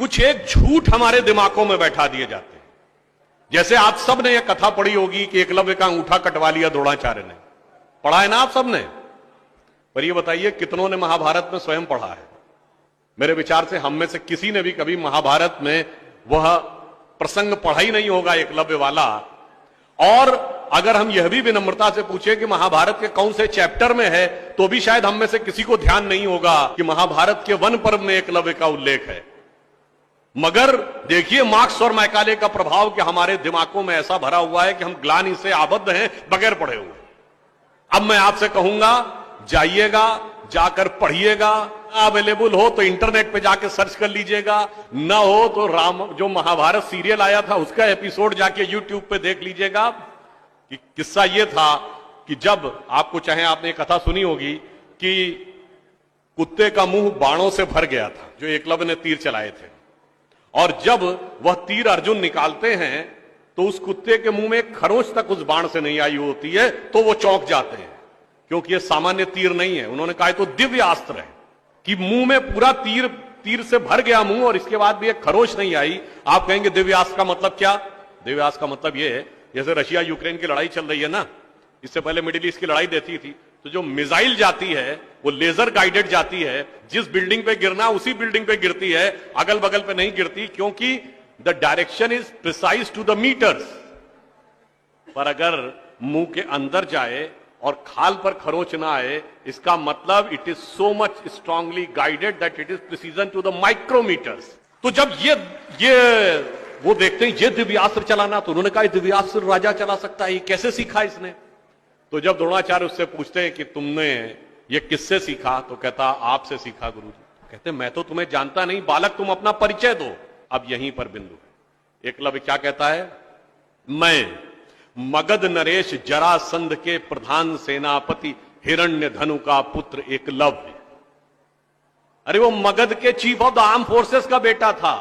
कुछ एक झूठ हमारे दिमागों में बैठा दिए जाते हैं। जैसे आप सब ने यह कथा पढ़ी होगी कि एकलव्य का अंगूठा कटवा लिया द्रोणाचार्य ने, पढ़ा है ना आप सब ने? पर यह बताइए कितनों ने महाभारत में स्वयं पढ़ा है? मेरे विचार से हम में से किसी ने भी कभी महाभारत में वह प्रसंग पढ़ा ही नहीं होगा एकलव्य वाला। और अगर हम यह भी विनम्रता से पूछे कि महाभारत के कौन से चैप्टर में है, तो भी शायद हम में से किसी को ध्यान नहीं होगा कि महाभारत के वन पर्व में एकलव्य का उल्लेख है। मगर देखिए मार्क्स और मैकाले का प्रभाव कि हमारे दिमागों में ऐसा भरा हुआ है कि हम ग्लानि से आबद्ध हैं बगैर पढ़े हुए। अब मैं आपसे कहूंगा, जाइएगा, जाकर पढ़िएगा। अवेलेबल हो तो इंटरनेट पे जाके सर्च कर लीजिएगा, ना हो तो जो महाभारत सीरियल आया था उसका एपिसोड जाके यूट्यूब पे देख लीजिएगा। कि किस्सा यह था कि जब आपको, चाहे आपने कथा सुनी होगी कि कुत्ते का मुंह बाणों से भर गया था जो एकलव्य ने तीर चलाए थे, और जब वह तीर अर्जुन निकालते हैं तो उस कुत्ते के मुंह में खरोंच तक उस बाण से नहीं आई होती है, तो वो चौंक जाते हैं क्योंकि ये सामान्य तीर नहीं है। उन्होंने कहा तो दिव्य अस्त्र है कि मुंह में पूरा तीर से भर गया मुंह और इसके बाद भी एक खरोंच नहीं आई। आप कहेंगे दिव्य अस्त्र का मतलब क्या? दिव्य अस्त्र का मतलब ये है, जैसे रशिया यूक्रेन की लड़ाई चल रही है ना, इससे पहले मिडिल ईस्ट की लड़ाई देती थी, तो जो मिसाइल जाती है वो लेजर गाइडेड जाती है, जिस बिल्डिंग पे गिरना उसी बिल्डिंग पे गिरती है, अगल बगल पे नहीं गिरती, क्योंकि the direction is precise to the meters. पर अगर मुंह के अंदर जाए और खाल पर खरोंच ना आए, इसका मतलब it is so much strongly guided that it is precision to the micrometers. तो जब ये वो देखते हैं ये दिव्यास्त्र चलाना, तो उन्होंने कहा दिव्यास्त्र राजा चला सकता है, ये कैसे सीखा इसने? तो जब द्रोणाचार्य उससे पूछते हैं कि तुमने ये किससे सीखा, तो कहता आपसे सीखा गुरुजी। कहते मैं तो तुम्हें जानता नहीं बालक, तुम अपना परिचय दो। अब यहीं पर बिंदु है। एकलव्य क्या कहता है? मैं मगध नरेश जरासंध के प्रधान सेनापति हिरण्य धनु का पुत्र एकलव्य। अरे वो मगध के chief of the arm forces का बेटा था।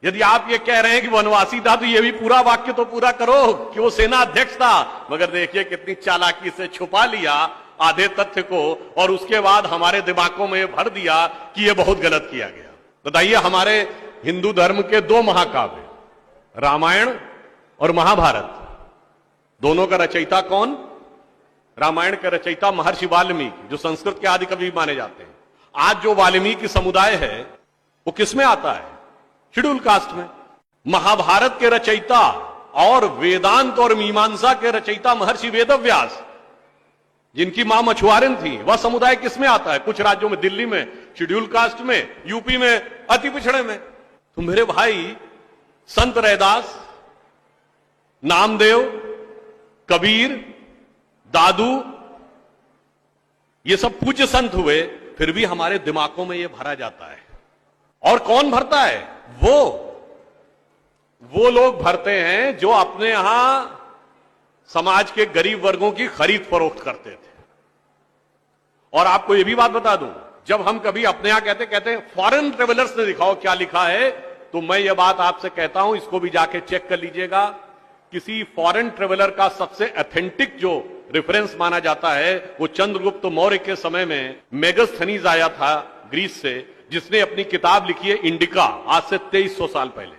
यदि आप ये कह रहे हैं कि वनवासी था, तो ये भी पूरा वाक्य तो पूरा करो कि वो सेना अध्यक्ष था। मगर देखिए कितनी चालाकी से छुपा लिया आधे तथ्य को, और उसके बाद हमारे दिमागों में भर दिया कि ये बहुत गलत किया गया। बताइए, हमारे हिंदू धर्म के दो महाकाव्य, रामायण और महाभारत, दोनों का रचयिता कौन? रामायण का रचयिता महर्षि वाल्मीकि, जो संस्कृत के आदि कवि माने जाते हैं। आज जो वाल्मीकि समुदाय है वो किसमें आता है? शेड्यूल कास्ट में। महाभारत के रचयिता और वेदांत और मीमांसा के रचयिता महर्षि वेदव्यास, जिनकी मां मछुआरन थी, वह समुदाय किसमें आता है? कुछ राज्यों में, दिल्ली में शेड्यूल कास्ट में, यूपी में अति पिछड़े में। तो मेरे भाई, संत रैदास, नामदेव, कबीर, दादू, ये सब पूज्य संत हुए, फिर भी हमारे दिमागों में यह भरा जाता है। और कौन भरता है? वो लोग भरते हैं जो अपने यहां समाज के गरीब वर्गों की खरीद फरोख्त करते थे। और आपको यह भी बात बता दूं, जब हम कभी अपने यहां कहते हैं फॉरेन ट्रेवलर्स ने दिखाओ क्या लिखा है, तो मैं यह बात आपसे कहता हूं, इसको भी जाके चेक कर लीजिएगा। किसी फॉरेन ट्रेवलर का सबसे ऑथेंटिक जो रेफरेंस माना जाता है, वो चंद्रगुप्त मौर्य के समय में मेगस्थनीज आया था ग्रीस से, जिसने अपनी किताब लिखी है इंडिका, आज से 2300 साल पहले।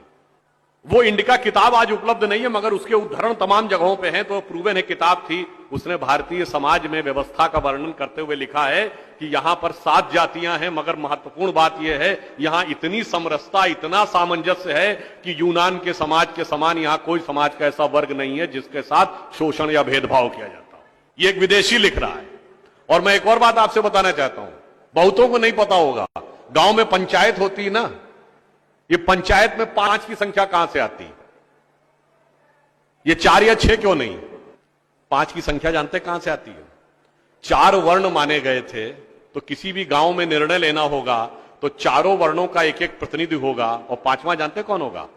वो इंडिका किताब आज उपलब्ध नहीं है, मगर उसके उद्धरण तमाम जगहों पे हैं, तो प्रूवन है किताब थी। उसने भारतीय समाज में व्यवस्था का वर्णन करते हुए लिखा है कि यहां पर 7 जातियां हैं, मगर महत्वपूर्ण बात यह है यहां इतनी समरसता, इतना सामंजस्य है कि यूनान के समाज के समान यहां कोई समाज का ऐसा वर्ग नहीं है जिसके साथ शोषण या भेदभाव किया जाता हो। ये एक विदेशी लिख रहा है। और मैं एक और बात आपसे बताना चाहता हूं, बहुतों को नहीं पता होगा, गांव में पंचायत होती है ना, ये पंचायत में 5 की संख्या कहां से आती? ये 4 या 6 क्यों नहीं? 5 की संख्या जानते कहां से आती है? 4 वर्ण माने गए थे, तो किसी भी गांव में निर्णय लेना होगा तो चारों वर्णों का एक एक प्रतिनिधि होगा, और 5वां जानते कौन होगा?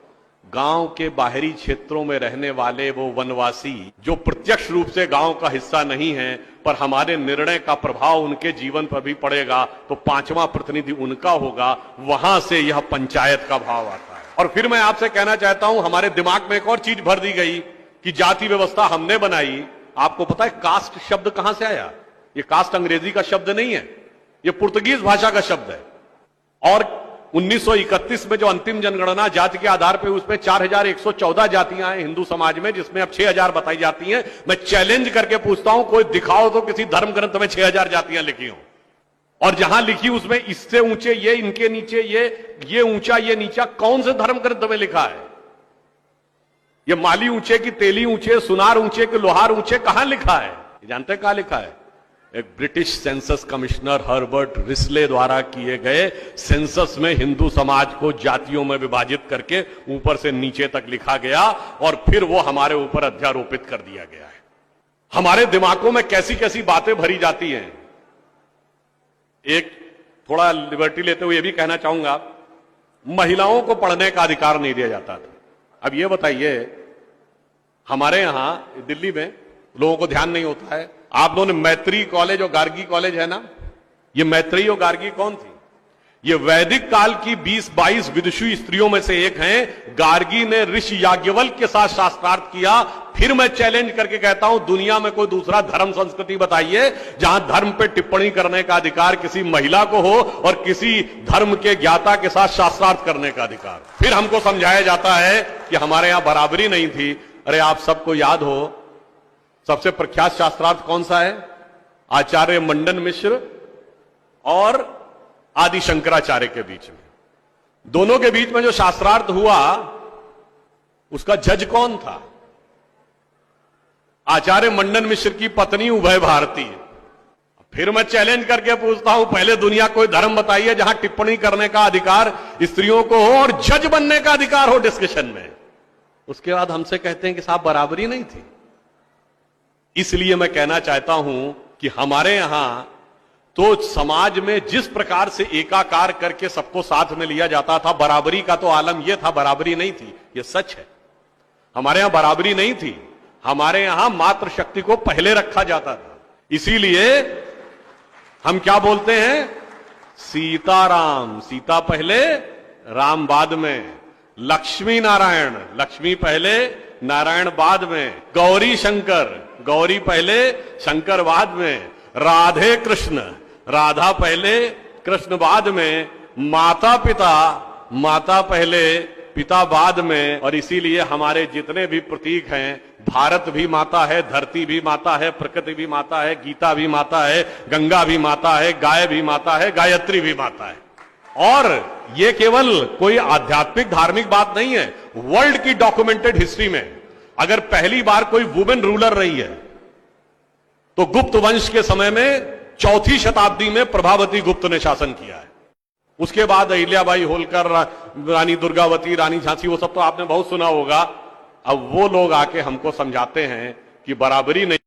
गांव के बाहरी क्षेत्रों में रहने वाले वो वनवासी जो प्रत्यक्ष रूप से गांव का हिस्सा नहीं है, पर हमारे निर्णय का प्रभाव उनके जीवन पर भी पड़ेगा, तो 5वां प्रतिनिधि उनका होगा। वहां से यह पंचायत का भाव आता है। और फिर मैं आपसे कहना चाहता हूं, हमारे दिमाग में एक और चीज भर दी गई कि जाति व्यवस्था हमने बनाई। आपको पता है कास्ट शब्द कहां से आया? ये कास्ट अंग्रेजी का शब्द नहीं है, ये पुर्तगीज भाषा का शब्द है। और 1931 में जो अंतिम जनगणना जाति के आधार पर उसमें 4114 जातियां हैं हिंदू समाज में, जिसमें अब 6000 बताई जाती हैं। मैं चैलेंज करके पूछता हूं, कोई दिखाओ तो किसी धर्म ग्रंथ में 6000 जातियां लिखी हो, और जहां लिखी उसमें इससे ऊंचे ये, इनके नीचे ये ऊंचा ये नीचा, कौन से धर्म ग्रंथ में लिखा है? ये माली ऊंचे की तेली ऊंचे, सुनार ऊंचे कि लोहार ऊंचे, कहां लिखा है? जानते हैं कहां लिखा है? एक British census commissioner Herbert Risley द्वारा किए गए सेंसस में हिंदू समाज को जातियों में विभाजित करके ऊपर से नीचे तक लिखा गया, और फिर वो हमारे ऊपर अध्यारोपित कर दिया गया है। हमारे दिमागों में कैसी कैसी बातें भरी जाती हैं। एक थोड़ा लिबर्टी लेते हुए यह भी कहना चाहूंगा, महिलाओं को पढ़ने का अधिकार नहीं दिया जाता था। अब यह बताइए, हमारे यहां दिल्ली में लोगों को ध्यान नहीं होता है, आप लोगों ने मैत्री कॉलेज और गार्गी कॉलेज है ना, ये मैत्री और गार्गी कौन थी? ये वैदिक काल की 20-22 विदुषी स्त्रियों में से एक हैं। गार्गी ने ऋषि याज्ञवल्क्य के साथ शास्त्रार्थ किया। फिर मैं चैलेंज करके कहता हूं, दुनिया में कोई दूसरा धर्म संस्कृति बताइए जहां धर्म पे टिप्पणी करने का अधिकार किसी महिला को हो और किसी धर्म के ज्ञाता के साथ शास्त्रार्थ करने का अधिकार। फिर हमको समझाया जाता है कि हमारे यहां बराबरी नहीं थी। अरे आप सबको याद हो, सबसे प्रख्यात शास्त्रार्थ कौन सा है? आचार्य मंडन मिश्र और आदि शंकराचार्य के बीच में, दोनों के बीच में जो शास्त्रार्थ हुआ उसका जज कौन था? आचार्य मंडन मिश्र की पत्नी उभय भारती। फिर मैं चैलेंज करके पूछता हूं, पहले दुनिया कोई धर्म बताइए जहां टिप्पणी करने का अधिकार स्त्रियों को हो और जज बनने का अधिकार हो डिस्कशन में। उसके बाद हमसे कहते हैं कि साहब बराबरी नहीं थी। इसलिए मैं कहना चाहता हूं कि हमारे यहां तो समाज में जिस प्रकार से एकाकार करके सबको साथ में लिया जाता था, बराबरी का तो आलम यह था, बराबरी नहीं थी। यह सच है, हमारे यहां बराबरी नहीं थी। हमारे यहां मातृशक्ति को पहले रखा जाता था। इसीलिए हम क्या बोलते हैं? सीताराम, सीता पहले राम बाद में। लक्ष्मी नारायण, लक्ष्मी पहले नारायण बाद में। गौरी शंकर, गौरी पहले शंकर बाद में। राधे कृष्ण, राधा पहले कृष्ण बाद में। माता पिता, माता पहले पिता बाद में। और इसीलिए हमारे जितने भी प्रतीक हैं, भारत भी माता है, धरती भी माता है, प्रकृति भी माता है, गीता भी माता है, गंगा भी माता है, गाय भी माता है, गायत्री भी माता है। और ये केवल कोई आध्यात्मिक धार्मिक बात नहीं है। वर्ल्ड की डॉक्यूमेंटेड हिस्ट्री में अगर पहली बार कोई वुमेन रूलर रही है तो गुप्त वंश के समय में 4वीं शताब्दी में प्रभावती गुप्त ने शासन किया है। उसके बाद अहिल्याबाई होलकर, रानी दुर्गावती, रानी झांसी, वो सब तो आपने बहुत सुना होगा। अब वो लोग आके हमको समझाते हैं कि बराबरी नहीं